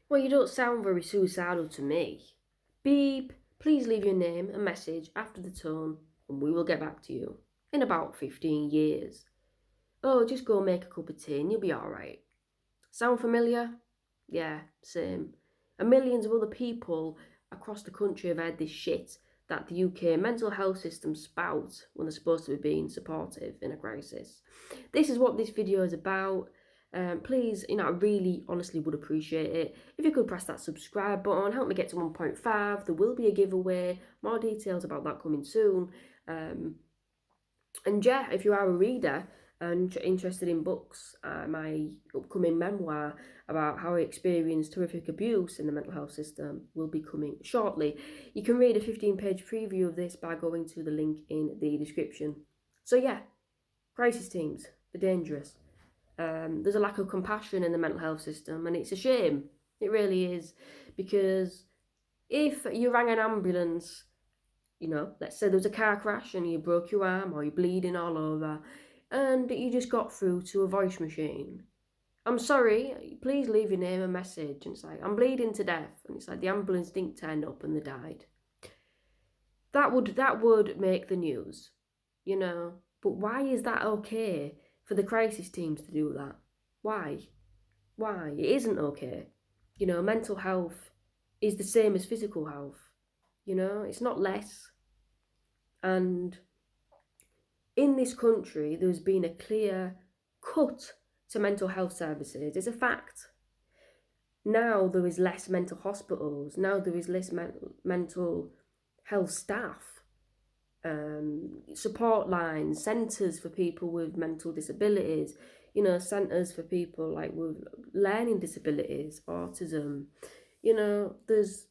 Well, you don't sound very suicidal to me. Beep, please leave your name and message after the tone, and we will get back to you in about 15 years. Oh, just go make a cup of tea and you'll be alright. Sound familiar? Yeah, same. And millions of other people across the country have heard this shit that the UK mental health system spout when they're supposed to be being supportive in a crisis. This is what this video is about. Please, I really honestly would appreciate it if you could press that subscribe button, help me get to 1.5. There will be a giveaway, more details about that coming soon. And yeah, if you are a reader and interested in books, my upcoming memoir about how I experienced horrific abuse in the mental health system will be coming shortly. You can read a 15-page preview of this by going to the link in the description. So yeah, crisis teams, they're dangerous. There's a lack of compassion in the mental health system, and it's a shame. It really is, because if you rang an ambulance, let's say there was a car crash and you broke your arm or you're bleeding all over, and you just got through to a voice machine. I'm sorry, please leave your name and message. And it's like, I'm bleeding to death. And it's like, the ambulance didn't turn up and they died. That would make the news, But why is that okay for the crisis teams to do that? Why? Why? It isn't okay. Mental health is the same as physical health. It's not less. And in this country, there's been a clear cut to mental health services. It's a fact. Now there is less mental hospitals. Now there is less mental health staff, support lines, centres for people with mental disabilities, centres for people like with learning disabilities, autism. There's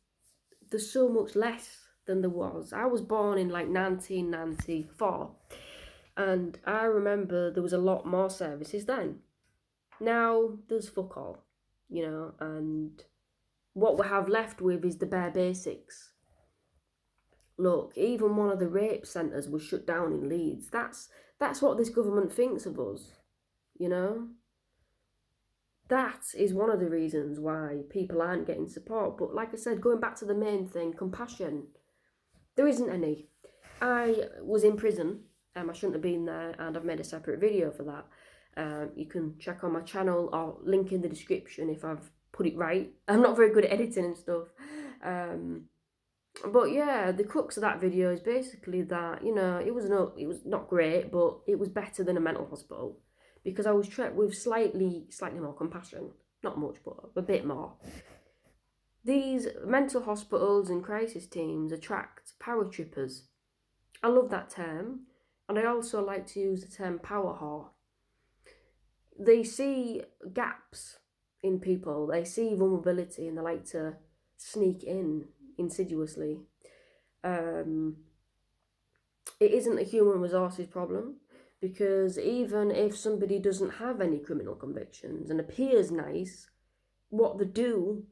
so much less than there was. I was born in like 1994. And I remember there was a lot more services then. Now there's fuck all, and what we have left with is the bare basics. Look, even one of the rape centres was shut down in Leeds. That's what this government thinks of us, you know? That is one of the reasons why people aren't getting support. But like I said, going back to the main thing, compassion, there isn't any. I was in prison. I shouldn't have been there, and I've made a separate video for that. You can check on my channel or link in the description if I've put it right. I'm not very good at editing and stuff. But yeah, the crux of that video is basically that, it was not great, but it was better than a mental hospital, because I was treated with slightly more compassion. Not much, but a bit more. These mental hospitals and crisis teams attract power trippers. I love that term, and I also like to use the term power whore. They see gaps in people, they see vulnerability, and they like to sneak in insidiously. It isn't a human resources problem, because even if somebody doesn't have any criminal convictions and appears nice, what they do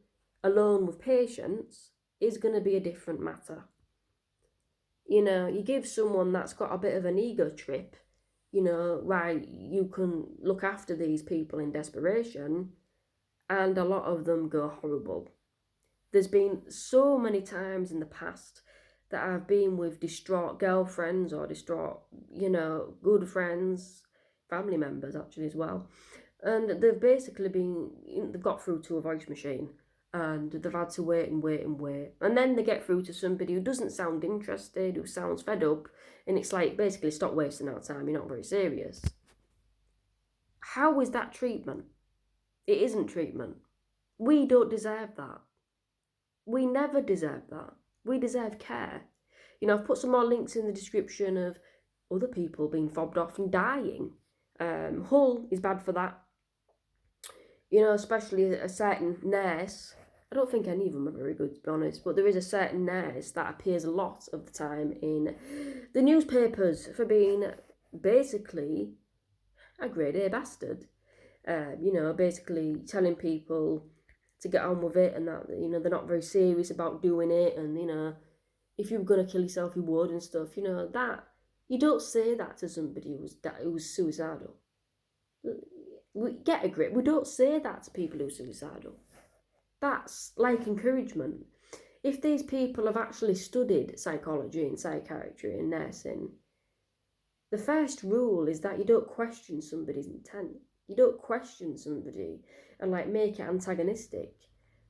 alone with patients is going to be a different matter. You give someone that's got a bit of an ego trip, right, you can look after these people in desperation, and a lot of them go horrible. There's been so many times in the past that I've been with distraught girlfriends or distraught, good friends, family members actually as well. And they've basically they've got through to a voice machine, and they've had to wait and wait and wait. And then they get through to somebody who doesn't sound interested, who sounds fed up, and it's like, basically, stop wasting our time, you're not very serious. How is that treatment? It isn't treatment. We don't deserve that. We never deserve that. We deserve care. I've put some more links in the description of other people being fobbed off and dying. Hull is bad for that. Especially a certain nurse. I don't think any of them are very good, to be honest, but there is a certain nurse that appears a lot of the time in the newspapers for being basically a grade A bastard. Basically telling people to get on with it, and that, they're not very serious about doing it, and, if you were going to kill yourself, you would, and stuff, that. You don't say that to somebody who's suicidal. We get a grip. We don't say that to people who are suicidal. That's like encouragement. If these people have actually studied psychology and psychiatry and nursing, the first rule is that you don't question somebody's intent. You don't question somebody and like make it antagonistic.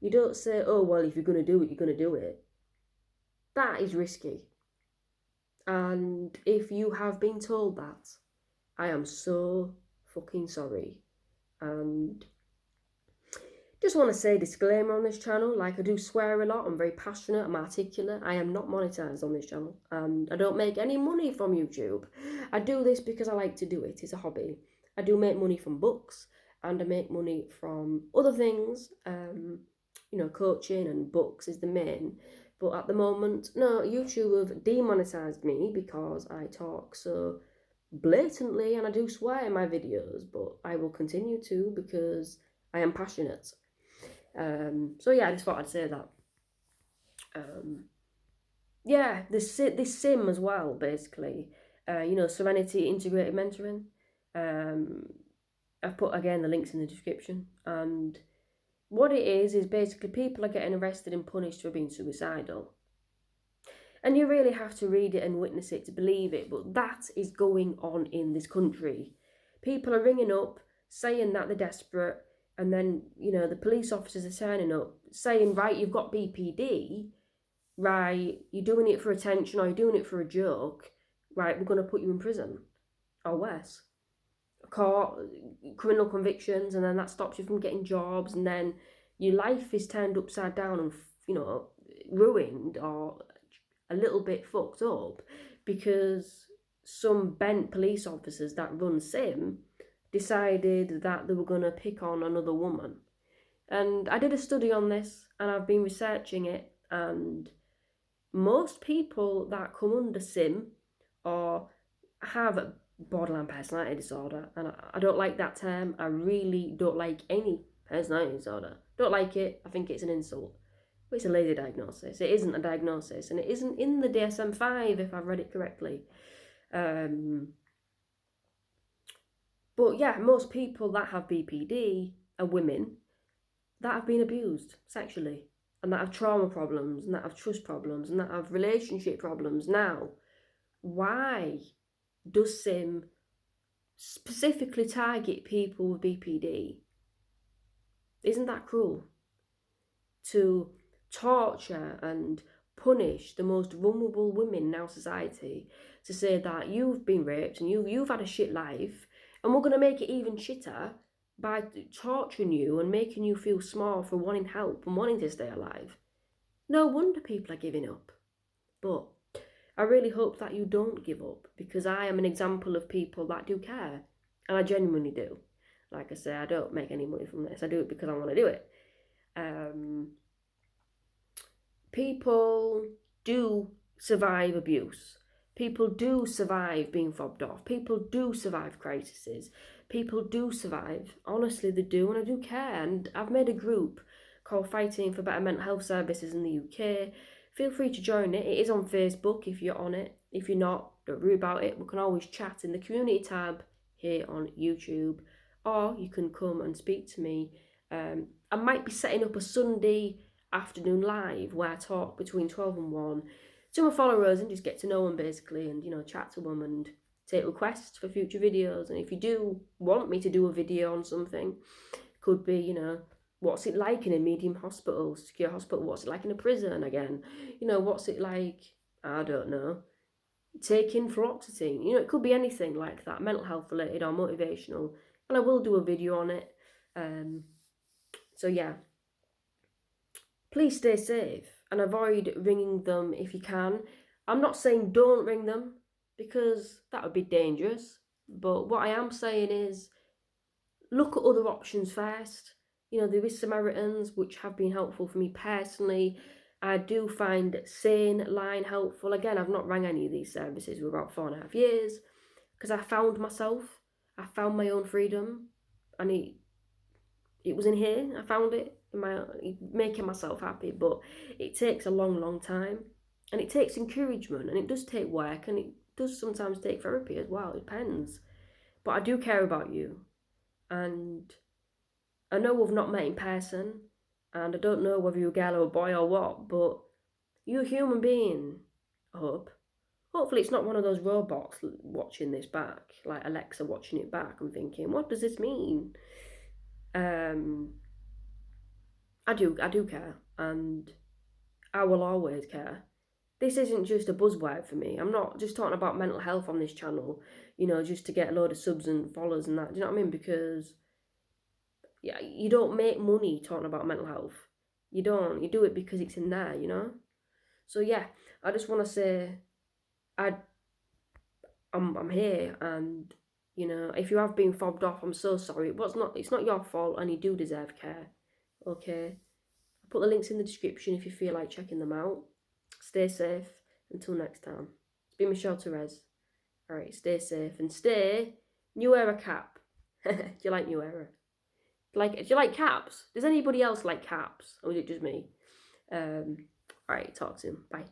You don't say, oh, well, if you're going to do it, you're going to do it. That is risky. And if you have been told that, I am so fucking sorry. And just want to say disclaimer on this channel, like I do swear a lot, I'm very passionate, I'm articulate, I am not monetized on this channel, and I don't make any money from YouTube. I do this because I like to do it, it's a hobby. I do make money from books, and I make money from other things, you know, coaching and books is the main. But at the moment, no, YouTube have demonetized me because I talk so blatantly and I do swear in my videos, but I will continue to because I am passionate. So yeah, I just thought I'd say that. Yeah, this sim as well, basically. You know, Serenity Integrated Mentoring. I've put again the links in the description. And what it is basically people are getting arrested and punished for being suicidal. And you really have to read it and witness it to believe it, but that is going on in this country. People are ringing up, saying that they're desperate, and then, you know, the police officers are turning up, saying, right, you've got BPD, right, you're doing it for attention, or you're doing it for a joke, right, we're going to put you in prison, or worse. Court, criminal convictions, and then that stops you from getting jobs, and then your life is turned upside down and, you know, ruined, or a little bit fucked up because some bent police officers that run sim decided that they were going to pick on another woman. And I did a study on this and I've been researching it, and most people that come under sim or have borderline personality disorder, and I don't like that term. I really don't like any personality disorder. Don't like it. I think it's an insult. Well, it's a lazy diagnosis. It isn't a diagnosis, and it isn't in the DSM-5 if I've read it correctly. But yeah, most people that have BPD are women that have been abused sexually, and that have trauma problems, and that have trust problems, and that have relationship problems. Now, why does SIM specifically target people with BPD? Isn't that cruel? To torture and punish the most vulnerable women in our society, to say that you've been raped and you've had a shit life, and we're going to make it even shitter by torturing you and making you feel small for wanting help and wanting to stay alive. No wonder people are giving up. But I really hope that you don't give up, because I am an example of people that do care, and I genuinely do. Like I say, I don't make any money from this. I do it because I want to do it. People do survive abuse. People do survive being fobbed off. People do survive crises. People do survive. Honestly, they do, and I do care. And I've made a group called Fighting for Better Mental Health Services in the UK. Feel free to join it. It is on Facebook if you're on it. If you're not, don't worry about it. We can always chat in the community tab here on YouTube, or you can come and speak to me. I might be setting up a Sunday afternoon live where I talk between 12 and 1 to my followers and just get to know them basically, and, you know, chat to them and take requests for future videos. And if you do want me to do a video on something, could be, you know, what's it like in a medium hospital, secure hospital, what's it like in a prison again, you know, what's it like, I don't know, taking fluoxetine, you know, it could be anything like that, mental health related or motivational, and I will do a video on it. So yeah, please stay safe and avoid ringing them if you can. I'm not saying don't ring them, because that would be dangerous, but what I am saying is look at other options first. You know, there is Samaritans, which have been helpful for me personally. I do find Sane Line helpful. Again, I've not rang any of these services for about 4.5 years because I found myself. I found my own freedom, and it was in here. I found it in my making myself happy, but it takes a long time, and it takes encouragement, and it does take work, and it does sometimes take therapy as well. It depends, but I do care about you, and I know we've not met in person, And I don't know whether you're a girl or a boy or what, but you're a human being, I hope. Hopefully it's not one of those robots watching this back, like Alexa watching it back and thinking, what does this mean? Um, I do care, and I will always care. This isn't just a buzzword for me. I'm not just talking about mental health on this channel, just to get a load of subs and followers and that. Do you know what I mean? Because yeah, you don't make money talking about mental health. You don't. You do it because it's in there. So yeah, I just want to say I I'm here, and if you have been fobbed off, I'm so sorry. It's not your fault, and you do deserve care. Okay, I'll put the links in the description if you feel like checking them out. Stay safe until next time. It's been Michelle Therese. Alright, stay safe and stay New Era cap. Do you like New Era? Do you like caps? Does anybody else like caps? Or is it just me? Alright, talk soon. Bye.